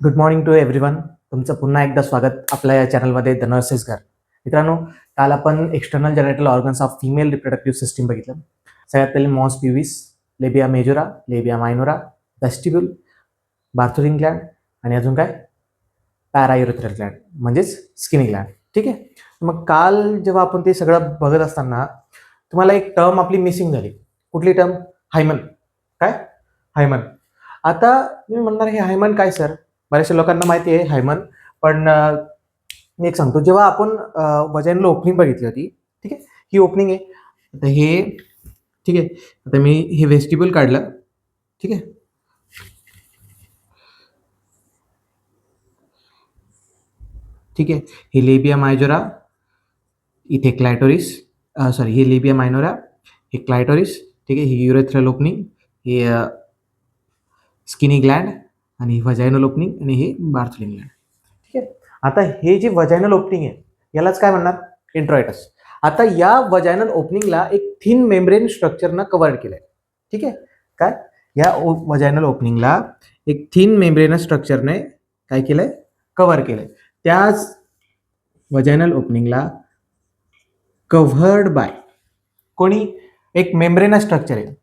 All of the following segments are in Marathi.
Good morning to everyone. तुमचं पुन्हा एकदा स्वागत आपल्या या चॅनलमध्ये द नर्सेस घर. मित्रांनो, काल आपण external genital organs of female reproductive system बघितलं. सगळ्यात पहिले mons pubis, labia majora, labia minora, vestibule, Bartholin gland आणि अजून काय पॅरायुरेथ्रल ग्लँड म्हणजेच स्किनी ग्लँड. ठीक आहे. मग काल जेव्हा आपण ते सगळं बघत असताना तुम्हाला एक टर्म आपली मिसिंग झाली. कुठली टर्म? हायमन. काय? हायमन. आता तुम्ही म्हणणार हे हायमन काय सर? बऱ्याचशा लोकांना माहिती आहे हायमन, पण मी एक सांगतो. जेव्हा आपण वजाइनल ओपनिंग बघितली होती, ठीक आहे, ही ओपनिंग आहे. आता हे ठीक आहे. आता मी हे वेस्टिब्युल काढलं. ठीक आहे. ठीक आहे. हे लेबिया मायजोरा, इथे क्लायटोरिस, सॉरी हे लेबिया मायनोरा, हे क्लायटोरिस. ठीक आहे. ही युरेथ्रल ओपनिंग, हे स्किनी ग्लँड आणि ही वजाइनल ओपनिंग आणि हे बार्थोलिन ग्लँड. ठीक आहे. आता हे जे वजाइनल ओपनिंग आहे यालाच काय म्हणणार? इंट्रॉइटस. आता या वजाइनल ओपनिंगला एक थिन मेम्ब्रेन स्ट्रक्चरनं कव्हर केलंय. ठीक आहे. काय? या वजाइनल ओपनिंगला एक थिन मेम्ब्रेन स्ट्रक्चरने काय केलंय? कव्हर केलंय. त्याच वजाइनल ओपनिंगला कव्हर्ड बाय कोणी? एक मेम्ब्रेनस स्ट्रक्चर आहे.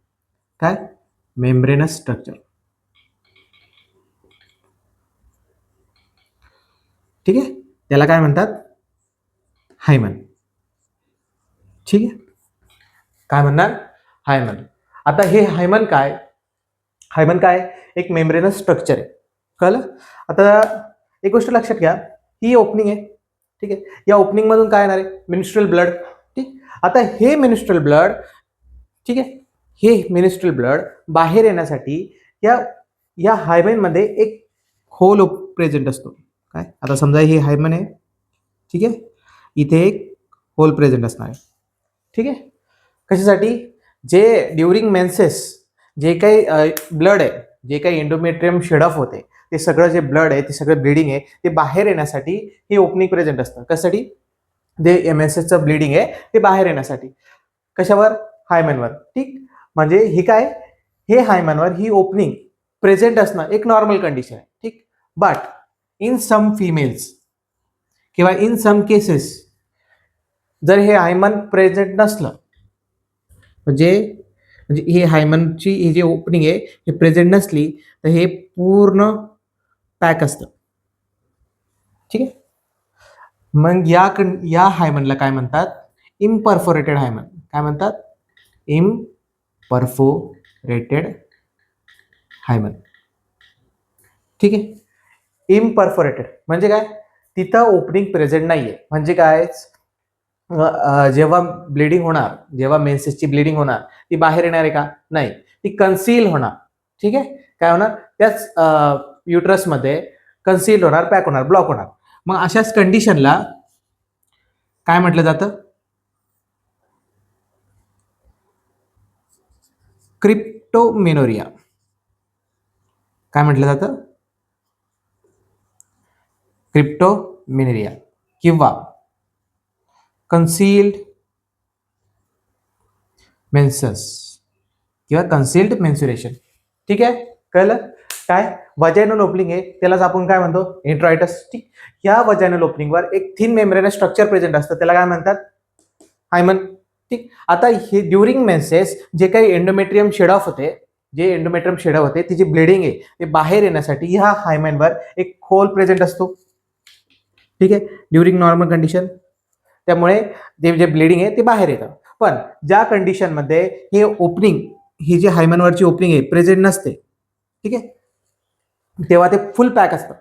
काय? Membranous structure. ठीक आहे. त्याला काय म्हणतात? हायमन. ठीक आहे. काय म्हणणार? हायमन. आता हे हायमन काय? हायमन काय? एक मेम्ब्रेनस स्ट्रक्चर आहे. कळलं? आता एक गोष्ट लक्षात घ्या, ही ओपनिंग आहे. ठीक आहे. या ओपनिंग मधून काय येणार आहे? Minstrel blood. ठीक. आता हे मिनिस्ट्रल ब्लड, ठीक आहे, हे मिनिस्ट्रल ब्लड बाहेर येण्यासाठी या या हायमनमध्ये एक होल प्रेझेंट असतो. काय? आता समजा हे हायमन आहे. ठीक आहे. इथे एक होल प्रेझेंट असणार आहे. ठीक आहे. कशासाठी? जे ड्युरिंग मेन्सेस जे काही ब्लड आहे, जे काही एंडोमेट्रियम शेड ऑफ होते, ते सगळं जे ब्लड आहे, ते सगळं ब्लिडिंग आहे, ते बाहेर येण्यासाठी हे ओपनिंग प्रेझेंट असतं. कशासाठी? जे मेन्सेसचं ब्लिडिंग आहे ते बाहेर येण्यासाठी. कशावर? हायमनवर. ठीक. म्हणजे हे काय? हे हायमनवर ही ओपनिंग प्रेझेंट असणं एक नॉर्मल कंडिशन आहे. ठीक. बट इन सम फिमेल्स किंवा इन सम केसेस जर हे हायमन प्रेझेंट नसलं, म्हणजे म्हणजे हे हायमनची ही जी ओपनिंग आहे हे प्रेझेंट नसली तर हे पूर्ण पॅक असतं. ठीक आहे. मग या हायमनला काय म्हणतात? Imperforated hymen. काय म्हणतात? Imperforated hymen. ठीक आहे. इम्परफोरेटेड म्हणजे काय? तिथं ओपनिंग प्रेझेंट नाहीये. म्हणजे काय? जेव्हा ब्लिडिंग होणार, जेव्हा मेन्सेसची ब्लिडिंग होणार, ती बाहेर येणार आहे का? नाही. ती कन्सील होणार. ठीक आहे. काय होणार? त्याच युट्रसमध्ये कन्सील होणार, पॅक होणार, ब्लॉक होणार. मग अशाच कंडिशनला काय म्हटलं जातं? क्रिप्टोमेनोरिया. काय म्हटलं जातं? क्रिप्टोमेनोरिया किंवा कन्सील्ड मेन्सस किंवा कन्सील्ड मेन्सुरेशन. ठीक आहे. कळलं? काय? वजाइनल ओपनिंग आहे त्यालाच आपण काय म्हणतो? इंट्रॉइटस. ठीक. या वजाइनल ओपनिंगवर एक थिन मेम्ब्रेनस स्ट्रक्चर प्रेझेंट असतं, त्याला काय म्हणतात? हायमन. ठीक. आता हे ड्युरिंग मेन्सेस जे काही एंडोमेट्रियम शेड ऑफ होते, जे एंडोमेट्रियम शेड होते, ती जी ब्लिडिंग आहे ते बाहेर येण्यासाठी ह्या हायमनवर एक होल प्रेझेंट असतो. ठीक आहे. During normal condition. त्यामुळे जे ब्लिडिंग आहे ते बाहेर येतं. पण ज्या कंडिशनमध्ये हे ओपनिंग, ही जी हायमनवरची ओपनिंग आहे प्रेझेंट नसते, ठीक आहे, तेव्हा ते फुल पॅक असतं.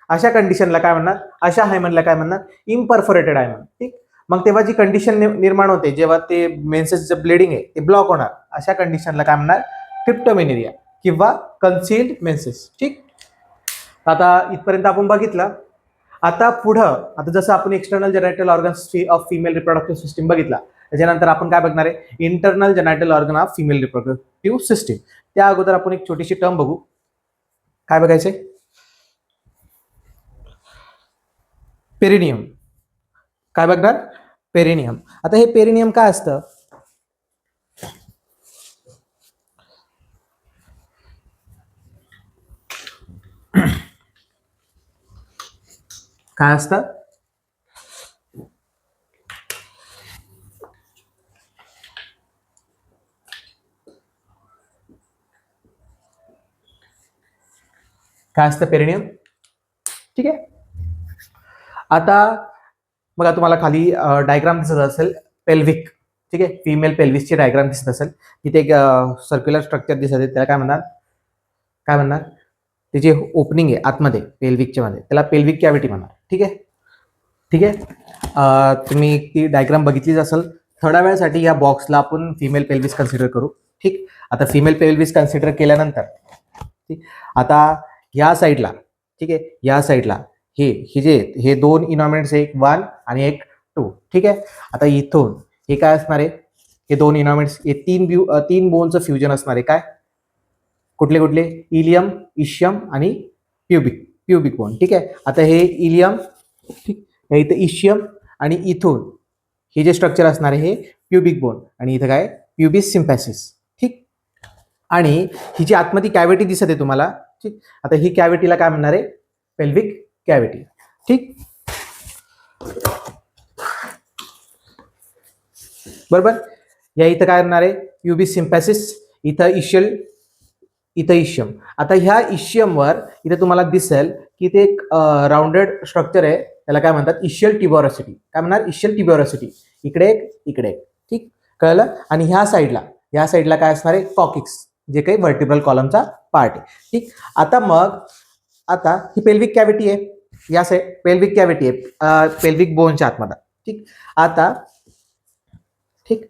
अशा कंडिशनला काय म्हणणार? अशा हायमनला काय म्हणणार? Imperforated hymen. ठीक. मग तेव्हा जी कंडिशन निर्माण होते, जेव्हा ते मेन्सेसचं ब्लिडिंग आहे ते ब्लॉक होणार, अशा कंडिशनला काय म्हणणार? क्रिप्टोमेनेरिया किंवा कन्सील्ड मेन्सेस. ठीक. आता इथपर्यंत आपण बघितलं. आता पुढं, आता जसं आपण external जेनायटल organs of female reproductive system बघितला, त्याच्यानंतर आपण काय बघणार आहे? Internal जेनायटल organ of female reproductive system. त्या अगोदर आपण एक छोटीशी टर्म बघू. काय बघायचंय? पेरिनियम. काय बघणार? पेरिनियम. आता हे पेरिनियम काय असतं? काय असतं? काय असतं पेरिनियम? ठीक आहे. आता बघा तुम्हाला खाली डायग्राम दिसत असेल पेल्विक, ठीक आहे, फिमेल पेल्विसची डायग्राम दिसत असेल. तिथे एक सर्क्युलर स्ट्रक्चर दिसत आहे, त्याला काय म्हणणार? काय म्हणणार? ते जे ओपनिंग आहे आतमध्ये पेल्विकच्या मध्ये त्याला पेल्विक कॅव्हिटी म्हणणार. ठीक आहे, ठीक आहे. तुम्ही ती डायग्राम बघितलीच असेल. थोड्या वेळासाठी या बॉक्सला आपण फिमेल पेल्विस कन्सिडर करू. ठीक, आता फिमेल पेल्विस कन्सिडर केल्यानंतर ठीक, आता या साईडला, ठीक आहे, या साईडला हे जे हे दोन इनॉर्मेंट्स, एक 1 आणि एक 2. ठीक आहे. आता इथून हे काय असणार आहे? हे दोन इनॉर्मेंट्स, हे तीन बोनचं फ्युजन असणार आहे. काय? कुठले कुठले? इलियम, इशियम आणि प्युबिक बोन. ठीक आहे. आता हे इलियम, ठीक, हे इथं इशियम आणि इथून हे जे स्ट्रक्चर असणार आहे हे प्युबिक बोन आणि इथं काय? प्युबिस सिम्पॅसिस. ठीक, आणि ही जी आतमध्ये कॅव्हिटी दिसत आहे तुम्हाला, ठीक, आता ही कॅव्हिटीला काय म्हणणार आहे? Pelvic cavity. ठीक, बरोबर. या इथं काय करणार आहे? प्युबिस सिम्पॅसिस, इथं इशियम. आता ह्या इशियमवर इथे तुम्हाला दिसेल की ते एक राउंडेड स्ट्रक्चर आहे, त्याला काय म्हणतात? इशियल ट्युबोरसिटी. काय म्हणणार? इशियल ट्युबोरसिटी. इकडे एक, इकडे एक. ठीक, कळलं. आणि ह्या साईडला काय असणार आहे? कॉकिक्स, जे काही व्हर्टिब्रल कॉलमचा पार्ट आहे. ठीक, आता ही पेल्विक कॅव्हिटी आहे, या साईड पेल्विक कॅव्हिटी आहे पेल्विक बोनच्या आतमध्ये. ठीक, आता ठीक,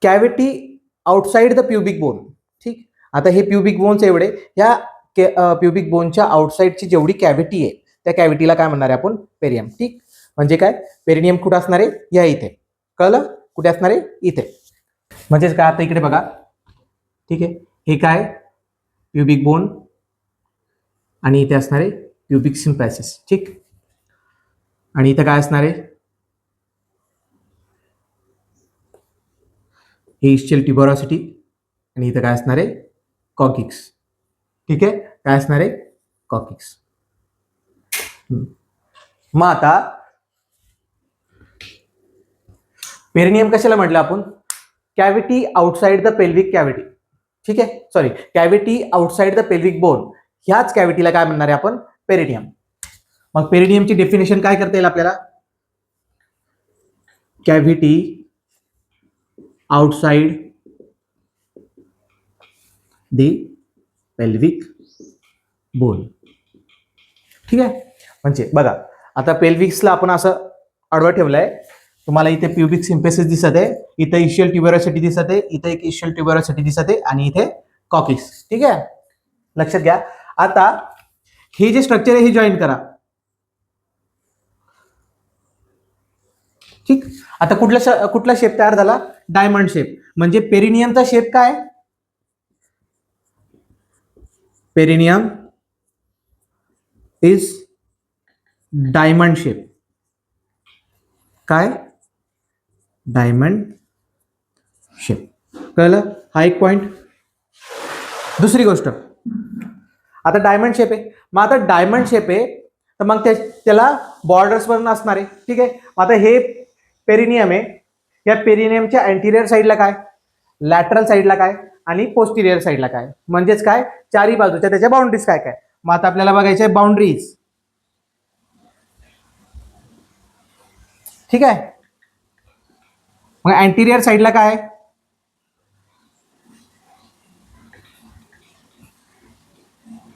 cavity outside the pubic bone. ठीक, आता हे प्युबिक बोन्स एवढे, ह्या प्युबिक बोनच्या आउटसाइडची जेवढी कॅव्हिटी आहे त्या कॅव्हिटीला काय म्हणणार आहे आपण? पेरियम. ठीक, म्हणजे काय? पेरिनियम कुठं असणार आहे? या इथे. कळलं? कुठे असणार आहे? इथे. म्हणजेच काय? आता इकडे बघा, ठीक आहे, हे काय? प्युबिक बोन आणि इथे असणार आहे प्युबिक सिम्पॅसिस. ठीक, आणि इथं काय असणार आहे? हे इशियल ट्युबोरसिटी आणि इथं काय असणार आहे? कॉकिक्स. ठीक आहे, काय असणार आहे? कॉकिक्स. मग आता पेरिनियम कशाला म्हटलं आपण? Cavity outside the pelvic cavity. ठीक आहे, sorry, cavity outside the pelvic bone, ह्याच कॅव्हिटीला काय म्हणणार आहे आपण? पेरिनियम. मग पेरिनियमची डेफिनेशन काय करता येईल आपल्याला? Cavity outside the pelvic bone. ठीक आहे, म्हणजे बघा आता पेल्विक्सला आपण असं आडवं ठेवलंय. तुम्हाला इथे प्युबिक सिम्पॅसिस दिसत आहे, इथे इशियल ट्युबोरसिटी दिसत आहे, इथे एक इशियल ट्युबोरसिटी दिसत आहे आणि इथे कॉकिक्स. ठीक आहे, लक्षात घ्या. आता हे जे स्ट्रक्चर आहे हे जॉईन करा. ठीक, आता कुठला शेप तयार झाला? Diamond shape. म्हणजे पेरिनियमचा शेप काय? Perineum is diamond shape. काय? Diamond shape. कळलं? हा एक पॉइंट. दुसरी गोष्ट, आता डायमंड शेप आहे. मग आता डायमंड शेप आहे तर मग त्याला बॉर्डर्स पण असणार आहे. ठीक आहे, आता हे पेरिनियम आहे, या पेरिनियमच्या अँटिरियर साईडला काय? लॅटरल साईडला काय? आणि पोस्टिरियर साईडला काय? म्हणजेच काय? चारी बाजूच्या त्याच्या बाउंड्रीज काय काय? मग आता आपल्याला बघायचे आहे बाउंड्रीज. ठीक आहे, मग अँटिरियर साईडला काय?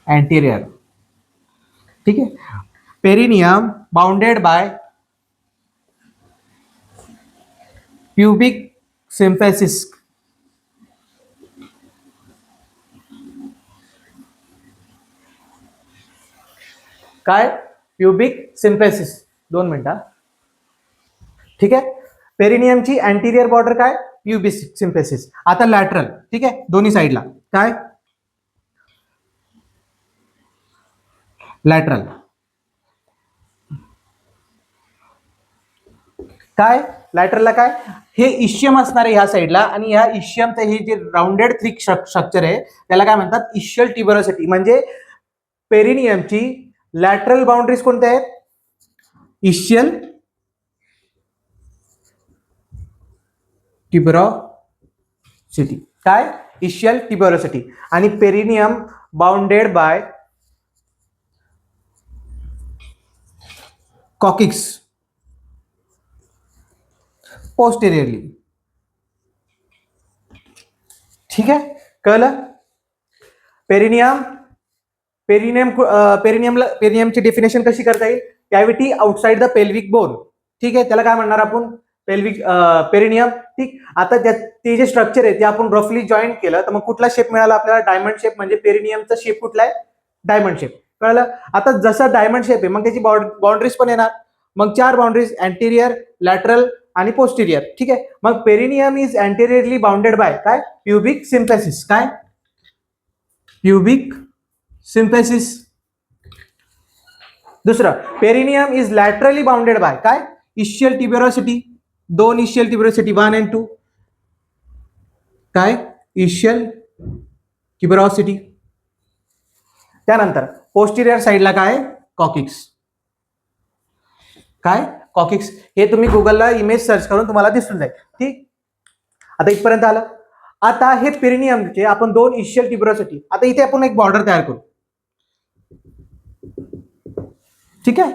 अँटिरियर. ठीक आहे, perineum bounded by pubic symphysis. काय? प्युबिक सिम्पॅसिस. 2 मिनिटं. ठीक आहे, पेरिनियमची अँटिरियर बॉर्डर काय? प्युबिक सिम्पॅसिस. आता लॅटरल. ठीक आहे, दोन्ही साईडला काय? लॅटरल. काय? लॅटरलला काय? हे इशियम असणार आहे ह्या साईडला आणि ह्या इशियमचं हे जे राउंडेड थिक स्ट्रक्चर आहे त्याला काय म्हणतात? इशियल ट्युबोरसिटी. म्हणजे पेरिनियमची लॅटरल बाउंड्रीज कोणत्या आहेत? इशियल ट्युबरोसिटी. काय? इशियल ट्युबरोसिटी. आणि perineum bounded by coccyx posteriorly. ठीक आहे, कळलं? पेरिनियम पेरिनियमची डेफिनेशन कशी करता येईल? Cavity outside the pelvic bone. ठीक आहे, त्याला काय म्हणणार आपण? Pelvic perineum. ठीक. आता ते जे स्ट्रक्चर आहे ते आपण रफली जॉईन केलं तर मग कुठला शेप मिळाला आपल्याला? Diamond shape. म्हणजे पेरिनियमचा शेप कुठला आहे? Diamond shape. कळलं? आता जसा डायमंड शेप आहे मग त्याची बाउंड्रीज पण येणार. मग 4 बाउंड्रीज, अँटेरियर, लॅटरल आणि पोस्टेरियर. ठीक आहे. मग perineum is anteriorly bounded by काय? Pubic symphysis. काय? Pubic symphysis. दुसरं, perineum is laterally bounded by काय? Ischial tuberosity. 2 ischial tuberosity, 1 and 2. काय? Ischial tuberosity. त्यानंतर पोस्टेरियर साइडला काय? कॉकिक्स. काय? कॉकिक्स. हे तुम्ही गुगलला इमेज सर्च करून तुम्हाला दिसून जाईल. ठीक. आता इथपर्यंत आलं. आता हे पेरिनियमचे आपण 2 इशियल ट्युबरोसिटी. आता इथे आपण एक बॉर्डर तयार करू. ठीक आहे.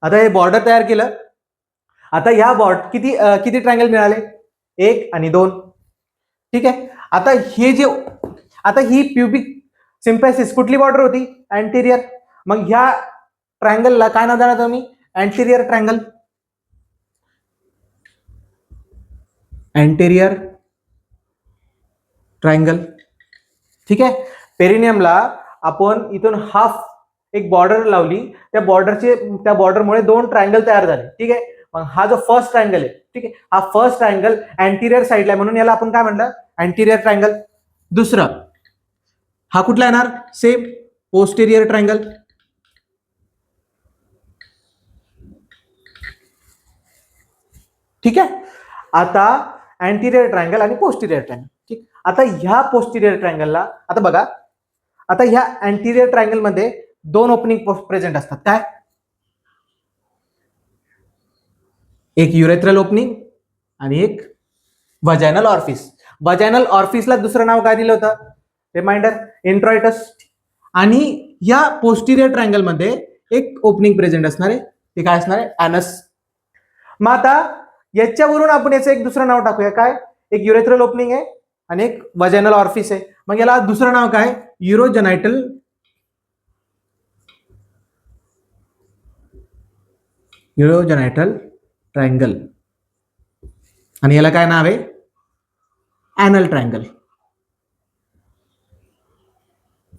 आता हे बॉर्डर तयार केलं. आता ह्या किती ट्रायंगल मिळाले? 1 आणि 2. ठीक आहे. आता ही प्युबिक सिम्पॅसिस कुठली बॉर्डर होती? अँटेरियर. मग ह्या ट्रायंगलला काय नाव देणार तुम्ही? Anterior triangle. Anterior triangle. ठीक आहे. पेरिनियमला आपण इथून हाफ एक बॉर्डर लावली. त्या बॉर्डरमुळे 2 ट्रायंगल तयार झाले. ठीक आहे. मग हा जो फर्स्ट ट्रायंगल आहे, ठीक आहे, हा फर्स्ट ट्रायंगल अँटेरियर साइडला आहे म्हणून याला आपण काय म्हणलं? Anterior triangle. दुसरं, हा कुठला येणार? Same posterior triangle. ठीक आहे. आता अँटेरियर ट्रायंगल आणि पोस्टेरियर ट्रायंगल. ठीक. आता ह्या पोस्टेरियर ट्रायंगलला आता बघा, आता ह्या अँटेरियर ट्रायंगल मध्ये 2 ओपनिंग प्रेझेंट असतात. काय? एक युरेथ्रल ओपनिंग आणि एक वजायनल ऑर्फिस. वजायनल ऑर्फिसला दुसरं नाव काय दिलं होतं? Reminder, introitus. आणि या पोस्टेरियर ट्रायंगल मध्ये एक ओपनिंग प्रेझेंट असणार आहे. ते काय असणार आहे? ॲनस. मग आता याच्यावरून आपण याचं एक दुसरं नाव टाकूया. काय? एक युरेथ्रल ओपनिंग आहे आणि एक वजायनल ऑर्फिस आहे. मग याला दुसरं नाव काय? युरोजेनायटल ट्रायंगल. आणि याला काय नाव आहे? Anal triangle.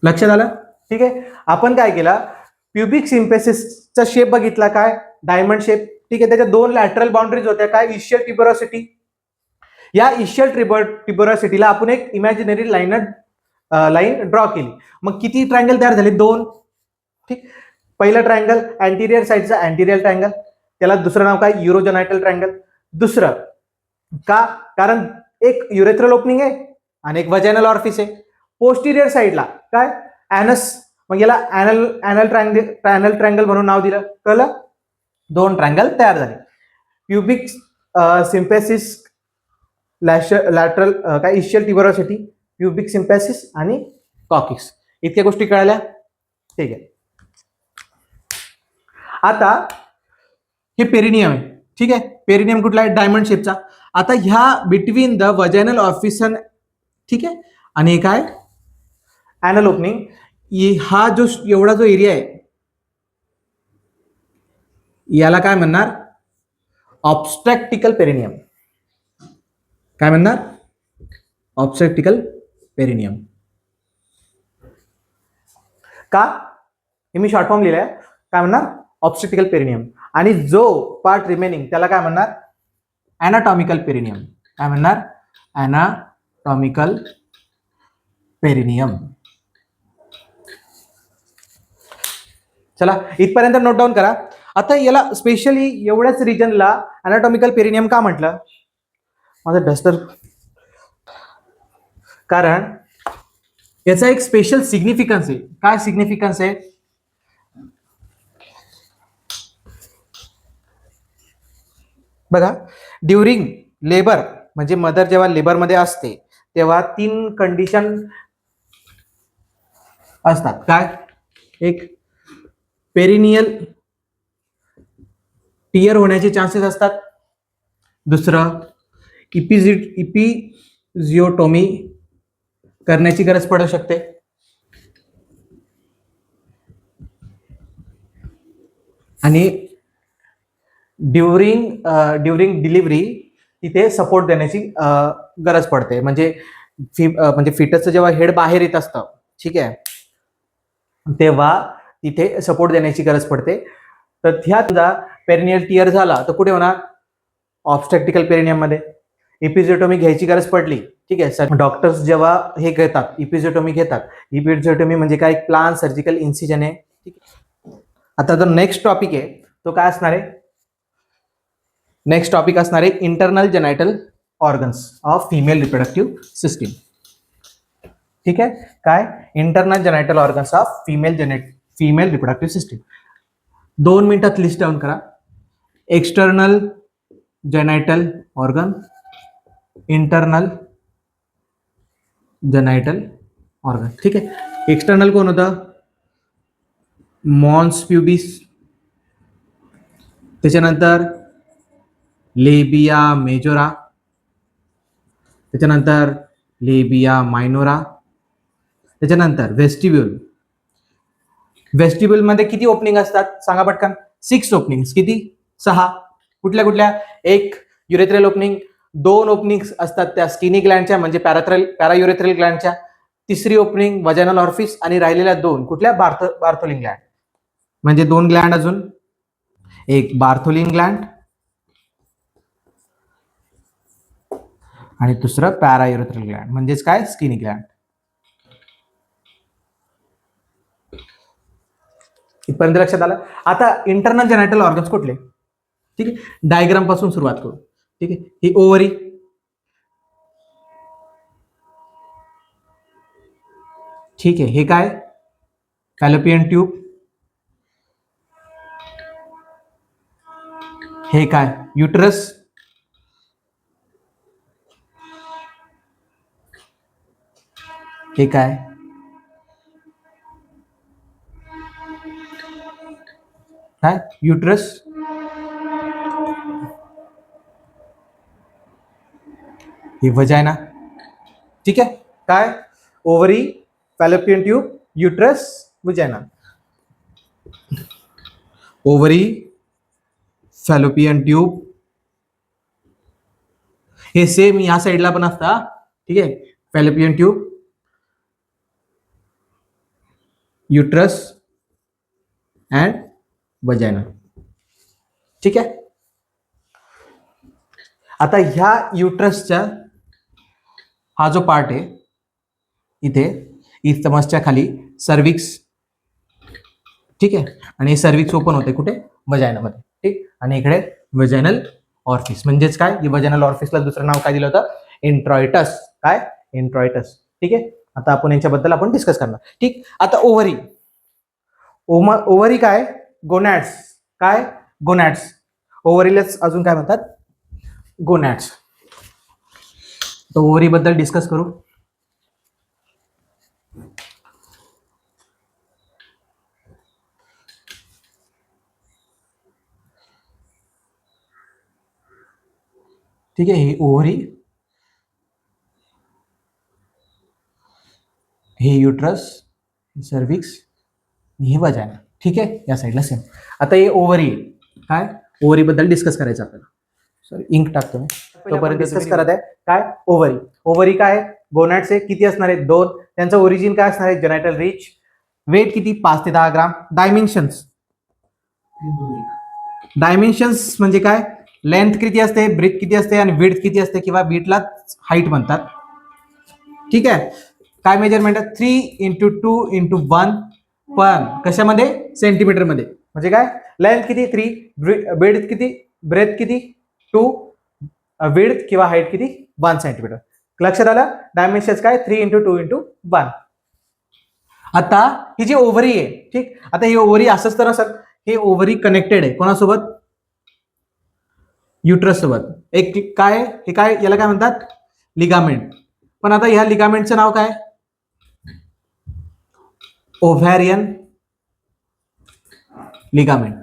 लक्षात आलं? ठीक आहे. आपण काय केलं? प्युबिक सिम्पॅसिसचा शेप बघितला. काय? Diamond shape. ठीक आहे. त्याच्या 2 लॅटरल बाउंड्रीज होत्या. काय? इशियल ट्युबरोसिटी. या इशियल ट्युबरोसिटीला आपण एक इमॅजिनरी लाईन ड्रॉ केली. मग किती ट्रायंगल तयार झाले? 2. ठीक. पहिलं ट्रायंगल अँटेरियर साइडचा अँटेरियर ट्रायंगल. त्याला दुसरं नाव काय? युरोजेनायटल ट्रायंगल. दुसरं का? कारण एक युरेथ्रल ओपनिंग आहे आणि एक वजायनल ऑर्फिस आहे. पोस्टेरियर साइडला काय? ॲनस. मग याला ॲनल ट्रायंगल म्हणून नाव दिलं. कळलं? 2 ट्रायंगल तयार झाले. प्युबिक सिम्पॅसिस, लॅटरल काय? इशियल ट्युबरोसिटी, प्युबिक सिम्पॅसिस आणि कॉकिक्स. इतक्या गोष्टी कळाल्या? ठीक आहे. आता हे पेरिनियम आहे. ठीक आहे. पेरिनियम कुठला आहे? डायमंड शेपचा. आता ह्या बिटवीन द वजायनल ऑर्फिस, ठीक आहे, आणि काय? Anal opening. हा जो एवढा जो एरिया आहे याला काय म्हणणार? ऑब्स्ट्रॅक्टिकल पेरिनियम. काय म्हणणार? ऑब्स्ट्रॅक्टिकल पेरिनियम. का? हे मी शॉर्ट फॉर्म लिहिलाय. काय म्हणणार? ऑब्स्ट्रॅक्टिकल पेरिनियम. आणि जो पार्ट रिमेनिंग त्याला काय म्हणणार? ॲनाटॉमिकल पेरिनियम. काय म्हणणार? ॲनाटॉमिकल पेरिनियम. चला इथपर्यंत नोट डाऊन करा. आता याला स्पेशली एवढ्याच रिजनला ॲनाटॉमिकल पेरिनियम का म्हटलं? माझं डस्टर. कारण याचा एक स्पेशल सिग्निफिकन्स आहे. काय सिग्निफिकन्स आहे? बघा, ड्युरिंग लेबर म्हणजे मदर जेव्हा लेबरमध्ये असते तेव्हा 3 कंडिशन असतात. काय? एक, पेरिनियल टियर होण्याचे चान्सेस असतात. दुसरं, इपिजिओटोमी करण्याची गरज पडू शकते. आणि ड्युरिंग डिलिव्हरी तिथे सपोर्ट देण्याची गरज पडते. म्हणजे फिटसचं जेव्हा हेड बाहेर येत असतं, ठीक आहे, तेव्हा तिथे सपोर्ट देण्याची गरज पडते. तर ह्यात पेरिनियल टियर झाला तर कुठे होणार? ऑब्स्ट्रॅक्टिकल पेरिनियम मध्ये. इपिजिओटोमी घ्यायची गरज पडली, ठीक आहे, डॉक्टर्स जेव्हा हे घेतात, इपिजिओटोमी घेतात. इपिजिओटोमी म्हणजे काय? प्लान सर्जिकल इन्सिजन आहे. ठीक आहे. आता जो नेक्स्ट टॉपिक आहे तो काय असणार आहे? नेक्स्ट टॉपिक असणार आहे internal जेनायटल organs of female reproductive system. ठीक आहे, काय? Internal जेनायटल organs of female reproductive system. 2 मिनिटात लिस्ट डाऊन करा. External जेनायटल organ, internal जेनायटल organ. ठीक आहे, एक्सटर्नल कोण होतं? मॉन्स प्युबिस, त्याच्यानंतर लेबिया मेजोरा, त्याच्यानंतर लेबिया मायनोरा, त्याच्यानंतर वेस्टिब्यूल. वेस्टिब्यूल मध्ये किती ओपनिंग असतात सांगा पटकन? 6 ओपनिंग. किती? 6. कुठल्या कुठल्या? एक युरेथ्रल ओपनिंग, 2 ओपनिंग असतात त्या स्किनी ग्लँडच्या म्हणजे पॅरायुरेथ्रल ग्लँडच्या, तिसरी ओपनिंग वजायनल ऑर्फिस, आणि राहिलेल्या 2 कुठल्या? Bartholin Gland. म्हणजे 2 ग्लँड अजून, एक बार्थोलिन ग्लँड आणि दुसरं पॅरायुरेथ्रल ग्लँड म्हणजेच काय? Skinny Gland. इथपर्यंत लक्षात आलं? आता इंटरनल जेनायटल ऑर्गन्स कुठले? ठीक आहे, डायग्राम पासून सुरुवात करू. ठीक आहे, ही ओव्हरी, ठीक आहे, हे काय? Fallopian tube. हे काय? युटरस. हे काय? काय? युटरस. हे वजायना. ठीक आहे, काय? Ovary, fallopian tube, uterus, वजायना. Ovary, fallopian tube, हे सेम या साईडला पण असतं. ठीक आहे, फॅलोपियन ट्यूब, युटरस अँड वजायना. ठीक आहे. आता ह्या युटरसच्या हा जो पार्ट आहे इथे, इस्थमसच्या खाली सर्विक्स. ठीक आहे, आणि सर्विक्स ओपन होते कुठे? वजायनामध्ये. ठीक, आणि इकडे वजायनल ऑर्फिस. म्हणजेच काय? वजायनल ऑर्फिसला दुसरं नाव काय दिलं होतं? इंट्रॉइटस. काय? इंट्रॉइटस. ठीक आहे, आता आपण यांच्याबद्दल आपण डिस्कस करणार. ठीक, आता ओव्हरी. ओव्हरी काय? गोनॅड्स. काय? गोनॅड्स. ओव्हरीलाच अजून काय म्हणतात? गोनॅड्स. तर ओव्हरी बद्दल डिस्कस करू. ठीक आहे, ही ओव्हरी, हे युट्रस, सर्विक्स, हे वजायना. ठीक आहे, या साईडला सेम. आता हे ओव्हरी काय? ओव्हरी बद्दल डिस्कस करायचं आपल्याला. सॉरी, इंक टाकतो मी. तोपर्यंत डिस्कस करत आहे. काय? ओव्हरी. ओव्हरी काय? गोनॅड्स किती असणार आहेत? 2. त्यांचं ओरिजिन काय असणार आहे? जेनायटल रिच. वेट किती? 5 ते 10 ग्राम. डायमेन्शन्स. डायमेन्शन्स म्हणजे काय? लेंथ किती असते, ब्रेथ किती असते, आणि विड्थ किती असते, किंवा विड्थला हाईट म्हणतात. ठीक आहे, काय मेजरमेंट आहे? 3x2x1. पण कशामध्ये? सेंटीमीटर मध्ये. म्हणजे काय? लेंथ किती? 3. विड्थ किती? ब्रेथ किती? 2. विड्थ किंवा हाईट किती? 1 सेंटीमीटर. लक्षात आलं? डायमेन्शन्स काय? 3x2x1. आता ही जी ओव्हरी आहे, ठीक, आता ही ओव्हरी असंच तर सर, हे ओव्हरी कनेक्टेड आहे कोणासोबत? युट्रस सोबत एक काय हे काय याला काय म्हणतात लिगामेंट. पण आता ह्या लिगामेंटचं नाव काय ओव्हॅरियन लिगामेंट.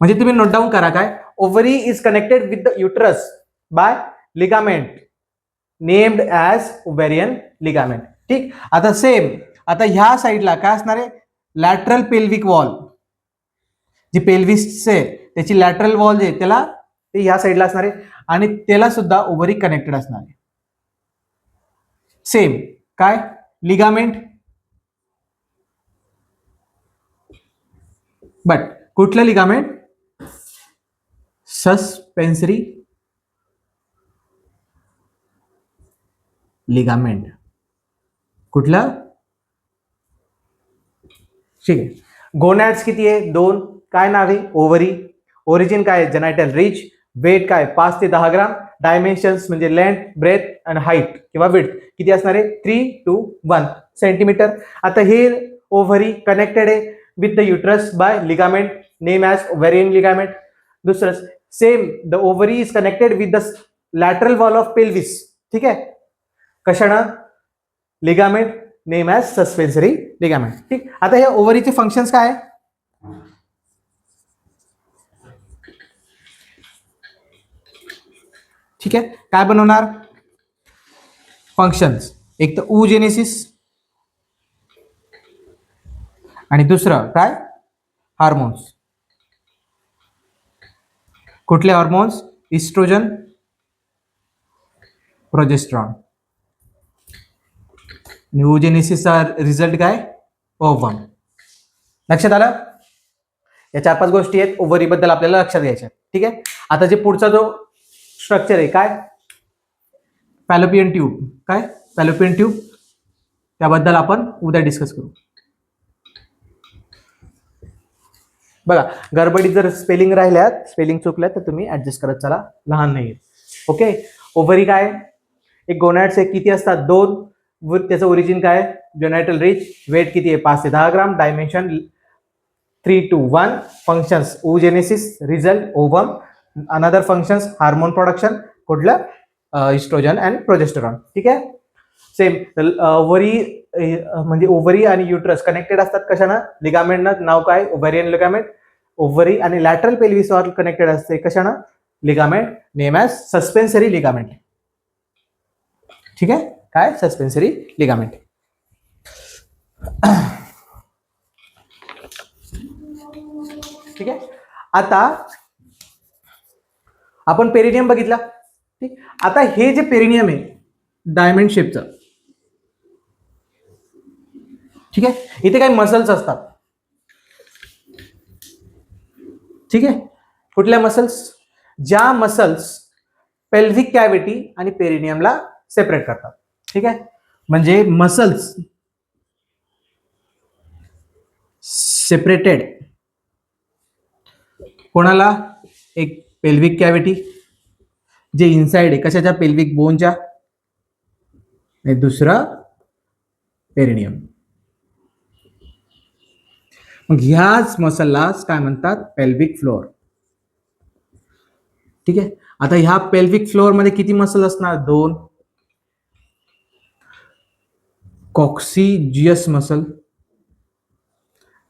म्हणजे तुम्ही नोट डाऊन करा काय ovary is connected with the uterus by ligament named as ovarian ligament. ठीक. आता सेम आता ह्या साईडला काय असणार आहे लॅटरल पेल्विक वॉल जी पेल्विस आहे त्याची लॅटरल वॉल जे त्याला ते ह्या साईडला असणार आहे आणि त्याला सुद्धा ओव्हरी कनेक्टेड असणार आहे. सेम काय लिगामेंट बट कुठलं लिगामेंट सस्पेन्सरी लिगामेंट. कुठलं ठीक आहे. गोनॅड्स किती आहे 2. काय नाव आहे ओव्हरी. ओरिजिन काय जेनायटल रिच. वेट काय 5 ते 10 ग्राम. डायमेन्शन्स म्हणजे लेंथ ब्रेथ आणि हाईट किंवा विड्थ किती असणार आहे 3 to 1 सेंटीमीटर. आता हे ओव्हरी कनेक्टेड आहे with the uterus by ligament name as ovarian ligament. दुसरं same the ovary is connected with the lateral wall of pelvis. ठीक आहे कशानं ligament name as suspensory ligament. ठीक. आता हे ओव्हरीचे फंक्शन्स काय आहे ठीक आहे काय बनवणार फंक्शन्स. एक तर oogenesis आणि दुसरं काय हार्मोन्स. कुठले हार्मोन्स इस्ट्रोजन प्रोजेस्टेरॉन. oogenesisचा रिझल्ट काय ओव्हम. लक्षात आलं. या 4-5 गोष्टी आहेत ओव्हरी बद्दल आपल्याला लक्षात घ्यायच्या. ठीक आहे. आता जे पुढचा जो स्ट्रक्चर आहे काय फॅलोपियन ट्यूब. काय फॅलोपियन ट्यूब त्याबद्दल आपण उद्या डिस्कस करू. बघा गडबडीत जर स्पेलिंग राहिल्यात स्पेलिंग चुकल्यात तर तुम्ही ऍडजस्ट करत चला लहान नाही. ओके. ओव्हरी काय एक गोनॅड्स आहे किती असतात 2. त्याचं ओरिजिन काय जेनायटल रिच. वेट किती आहे 5 ते 10 gram. Dimension 3 to 1. Functions oogenesis result ovum. Another functions hormone production कुठलं इस्ट्रोजन अँड प्रोजेस्टेरॉन. ठीक आहे. सेम ओव्हरी म्हणजे ओव्हरी आणि युट्रस कनेक्टेड असतात कशानं लिगामेंटनं. नाव काय ओव्हॅरियन लिगामेंट. ओव्हरी आणि लॅटरल पेल्विसवर कनेक्टेड असते कशानं ligament name as suspensory ligament. ठीक आहे काय सस्पेन्सरी लिगामेंट. ठीक आहे. आता आपण पेरिनियम बघितला. ठीक. आता हे जे पेरिनियम आहे डायमंड शेपचं. ठीक आहे. इथे काही मसल्स असतात. ठीक आहे. कुठल्या मसल्स ज्या मसल्स पेल्विक कॅव्हिटी आणि पेरिनियमला सेपरेट करतात. ठीक आहे. म्हणजे मसल्स सेपरेटेड कोणाला एक पेल्विक कॅव्हिटी जे इनसाइड आहे कशाच्या पेल्विक बोनच्या आणि दुसरं पेरिनियम. मग ह्याच मसललाच काय म्हणतात पेल्विक फ्लोअर. ठीक आहे. आता ह्या पेल्विक फ्लोअर मध्ये किती मसल असणार 2. कॉक्सिजियस मसल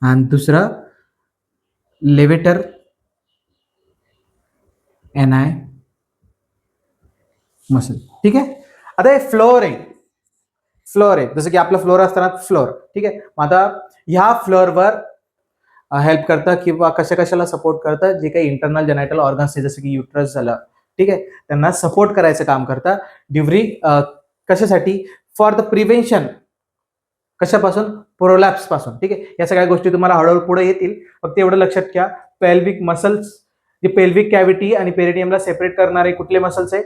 आणि दुसरा लेवेटर एनाय मसल. ठीक आहे. आता हे फ्लोअर आहे जसं की आपला फ्लोअर असताना फ्लोअर. ठीक आहे. मग आता ह्या फ्लोअरवर हेल्प करतं किंवा कशाला सपोर्ट करतं जे काही इंटरनल जेनायटल ऑर्गन्स आहे जसं की युट्रस झालं. ठीक आहे. त्यांना सपोर्ट करायचं काम करतं ड्युरिंग कशासाठी फॉर द प्रिव्हेन्शन कशापासून प्रोलॅप्स पासून. ठीक आहे. या सगळ्या गोष्टी तुम्हाला हळूहळू पुढे येतील. फक्त एवढं लक्षात घ्या पेल्विक मसल्स जे पेल्विक कॅव्हिटी आणि पेरिनियमला सेपरेट करणारे कुठले मसल्स आहे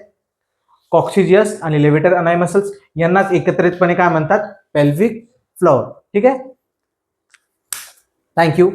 कॉक्सिजियस आणि लेवेटर अनाय मसल्स. यांनाच एकत्रितपणे काय म्हणतात पेल्विक फ्लोअर. ठीक आहे. थँक्यू.